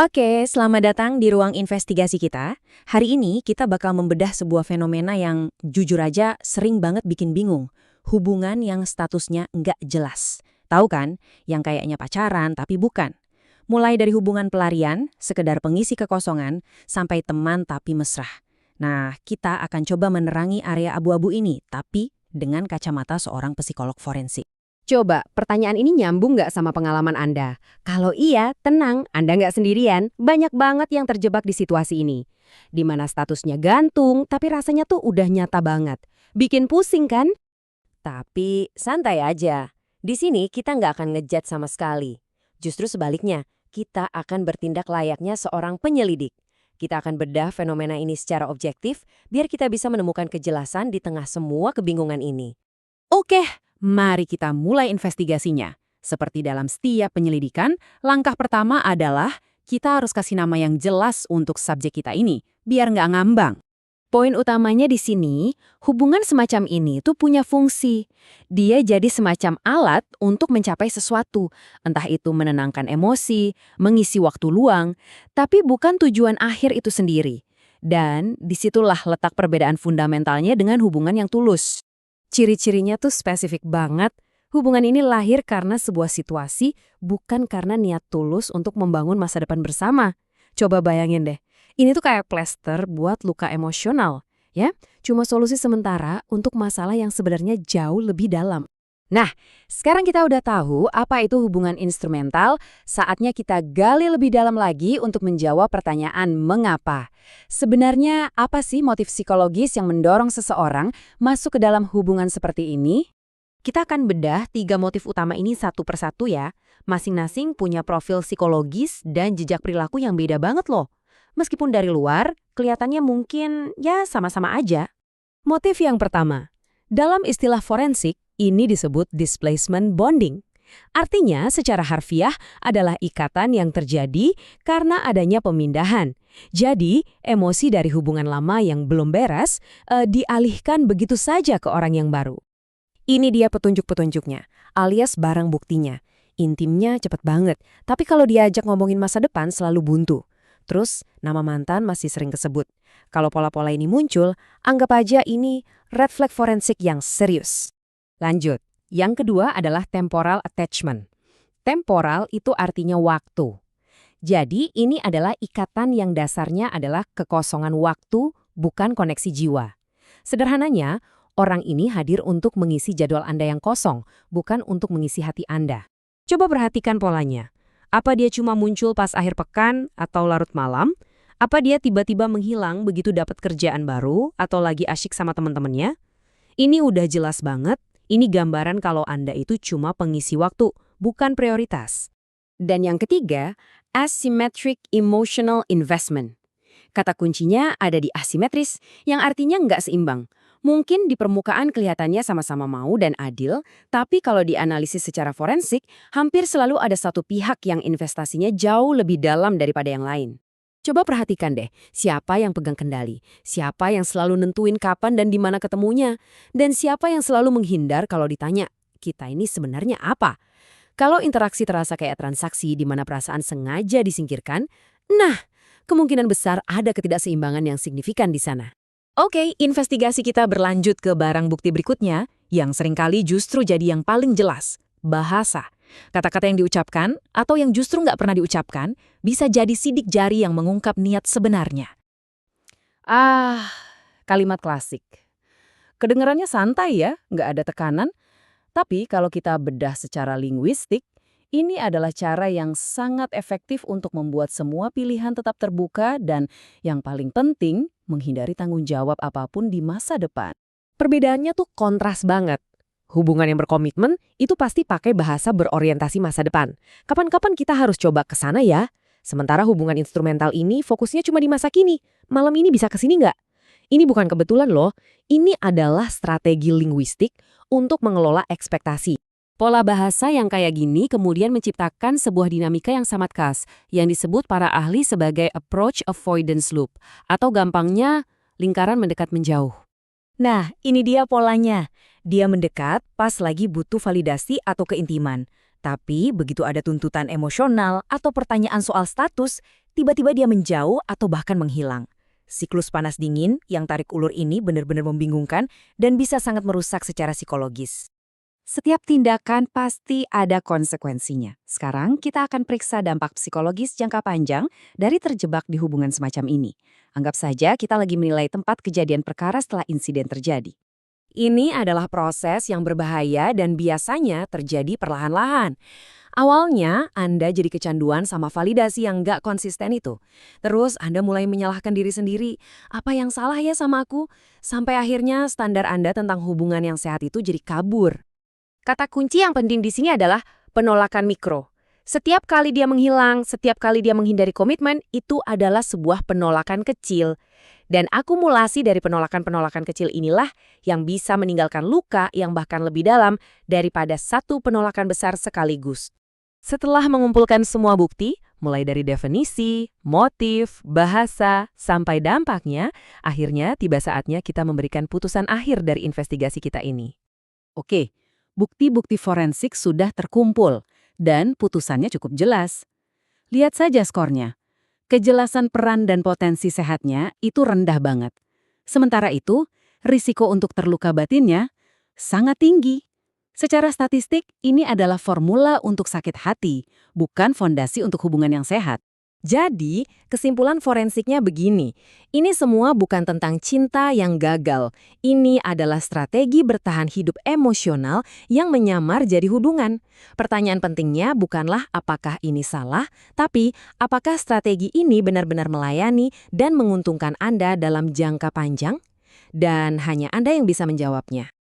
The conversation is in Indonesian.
Oke, selamat datang di ruang investigasi kita. Hari ini kita bakal membedah sebuah fenomena yang jujur aja sering banget bikin bingung. Hubungan yang statusnya nggak jelas. Tahu kan? Yang kayaknya pacaran tapi bukan. Mulai dari hubungan pelarian, sekedar pengisi kekosongan, sampai teman tapi mesra. Nah, kita akan coba menerangi area abu-abu ini, tapi dengan kacamata seorang psikolog forensik. Coba, pertanyaan ini nyambung nggak sama pengalaman Anda? Kalau iya, tenang, Anda nggak sendirian. Banyak banget yang terjebak di situasi ini. Di mana statusnya gantung, tapi rasanya tuh udah nyata banget. Bikin pusing kan? Tapi santai aja. Di sini kita nggak akan ngejat sama sekali. Justru sebaliknya, kita akan bertindak layaknya seorang penyelidik. Kita akan bedah fenomena ini secara objektif, biar kita bisa menemukan kejelasan di tengah semua kebingungan ini. Oke, mari kita mulai investigasinya. Seperti dalam setiap penyelidikan, langkah pertama adalah kita harus kasih nama yang jelas untuk subjek kita ini, biar nggak ngambang. Poin utamanya di sini, hubungan semacam ini tuh punya fungsi. Dia jadi semacam alat untuk mencapai sesuatu, entah itu menenangkan emosi, mengisi waktu luang, tapi bukan tujuan akhir itu sendiri. Dan disitulah letak perbedaan fundamentalnya dengan hubungan yang tulus. Ciri-cirinya tuh spesifik banget. Hubungan ini lahir karena sebuah situasi, bukan karena niat tulus untuk membangun masa depan bersama. Coba bayangin deh, ini tuh kayak plester buat luka emosional, ya? Cuma solusi sementara untuk masalah yang sebenarnya jauh lebih dalam. Nah, sekarang kita udah tahu apa itu hubungan instrumental, saatnya kita gali lebih dalam lagi untuk menjawab pertanyaan mengapa. Sebenarnya apa sih motif psikologis yang mendorong seseorang masuk ke dalam hubungan seperti ini? Kita akan bedah 3 motif utama ini satu persatu ya. Masing-masing punya profil psikologis dan jejak perilaku yang beda banget loh. Meskipun dari luar, kelihatannya mungkin ya sama-sama aja. Motif yang pertama, dalam istilah forensik, ini disebut displacement bonding. Artinya secara harfiah adalah ikatan yang terjadi karena adanya pemindahan. Jadi, emosi dari hubungan lama yang belum beres dialihkan begitu saja ke orang yang baru. Ini dia petunjuk-petunjuknya, alias barang buktinya. Intimnya cepet banget, tapi kalau diajak ngomongin masa depan selalu buntu. Terus, nama mantan masih sering kesebut. Kalau pola-pola ini muncul, anggap aja ini red flag forensik yang serius. Lanjut, yang kedua adalah temporal attachment. Temporal itu artinya waktu. Jadi, ini adalah ikatan yang dasarnya adalah kekosongan waktu, bukan koneksi jiwa. Sederhananya, orang ini hadir untuk mengisi jadwal Anda yang kosong, bukan untuk mengisi hati Anda. Coba perhatikan polanya. Apa dia cuma muncul pas akhir pekan atau larut malam? Apa dia tiba-tiba menghilang begitu dapat kerjaan baru atau lagi asyik sama teman-temannya? Ini udah jelas banget, ini gambaran kalau Anda itu cuma pengisi waktu, bukan prioritas. Dan yang ketiga, asymmetric emotional investment. Kata kuncinya ada di asimetris, yang artinya nggak seimbang. Mungkin di permukaan kelihatannya sama-sama mau dan adil, tapi kalau dianalisis secara forensik, hampir selalu ada satu pihak yang investasinya jauh lebih dalam daripada yang lain. Coba perhatikan deh, siapa yang pegang kendali, siapa yang selalu nentuin kapan dan di mana ketemunya, dan siapa yang selalu menghindar kalau ditanya, kita ini sebenarnya apa? Kalau interaksi terasa kayak transaksi di mana perasaan sengaja disingkirkan, nah, kemungkinan besar ada ketidakseimbangan yang signifikan di sana. Oke, investigasi kita berlanjut ke barang bukti berikutnya, yang seringkali justru jadi yang paling jelas, bahasa. Kata-kata yang diucapkan, atau yang justru nggak pernah diucapkan, bisa jadi sidik jari yang mengungkap niat sebenarnya. Kalimat klasik. Kedengarannya santai ya, nggak ada tekanan. Tapi kalau kita bedah secara linguistik, ini adalah cara yang sangat efektif untuk membuat semua pilihan tetap terbuka dan yang paling penting, menghindari tanggung jawab apapun di masa depan. Perbedaannya tuh kontras banget. Hubungan yang berkomitmen itu pasti pakai bahasa berorientasi masa depan. Kapan-kapan kita harus coba ke sana ya. Sementara hubungan instrumental ini fokusnya cuma di masa kini. Malam ini bisa kesini nggak? Ini bukan kebetulan loh. Ini adalah strategi linguistik untuk mengelola ekspektasi. Pola bahasa yang kayak gini kemudian menciptakan sebuah dinamika yang sangat khas, yang disebut para ahli sebagai approach avoidance loop, atau gampangnya lingkaran mendekat menjauh. Nah, ini dia polanya. Dia mendekat pas lagi butuh validasi atau keintiman. Tapi begitu ada tuntutan emosional atau pertanyaan soal status, tiba-tiba dia menjauh atau bahkan menghilang. Siklus panas dingin yang tarik ulur ini benar-benar membingungkan dan bisa sangat merusak secara psikologis. Setiap tindakan pasti ada konsekuensinya. Sekarang kita akan periksa dampak psikologis jangka panjang dari terjebak di hubungan semacam ini. Anggap saja kita lagi menilai tempat kejadian perkara setelah insiden terjadi. Ini adalah proses yang berbahaya dan biasanya terjadi perlahan-lahan. Awalnya, Anda jadi kecanduan sama validasi yang nggak konsisten itu. Terus Anda mulai menyalahkan diri sendiri. Apa yang salah ya sama aku? Sampai akhirnya standar Anda tentang hubungan yang sehat itu jadi kabur. Kata kunci yang penting di sini adalah penolakan mikro. Setiap kali dia menghilang, setiap kali dia menghindari komitmen, itu adalah sebuah penolakan kecil. Dan akumulasi dari penolakan-penolakan kecil inilah yang bisa meninggalkan luka yang bahkan lebih dalam daripada satu penolakan besar sekaligus. Setelah mengumpulkan semua bukti, mulai dari definisi, motif, bahasa, sampai dampaknya, akhirnya tiba saatnya kita memberikan putusan akhir dari investigasi kita ini. Oke, bukti-bukti forensik sudah terkumpul dan putusannya cukup jelas. Lihat saja skornya. Kejelasan peran dan potensi sehatnya itu rendah banget. Sementara itu, risiko untuk terluka batinnya sangat tinggi. Secara statistik, ini adalah formula untuk sakit hati, bukan fondasi untuk hubungan yang sehat. Jadi, kesimpulan forensiknya begini. Ini semua bukan tentang cinta yang gagal. Ini adalah strategi bertahan hidup emosional yang menyamar jadi hubungan. Pertanyaan pentingnya bukanlah apakah ini salah, tapi apakah strategi ini benar-benar melayani dan menguntungkan Anda dalam jangka panjang? Dan hanya Anda yang bisa menjawabnya.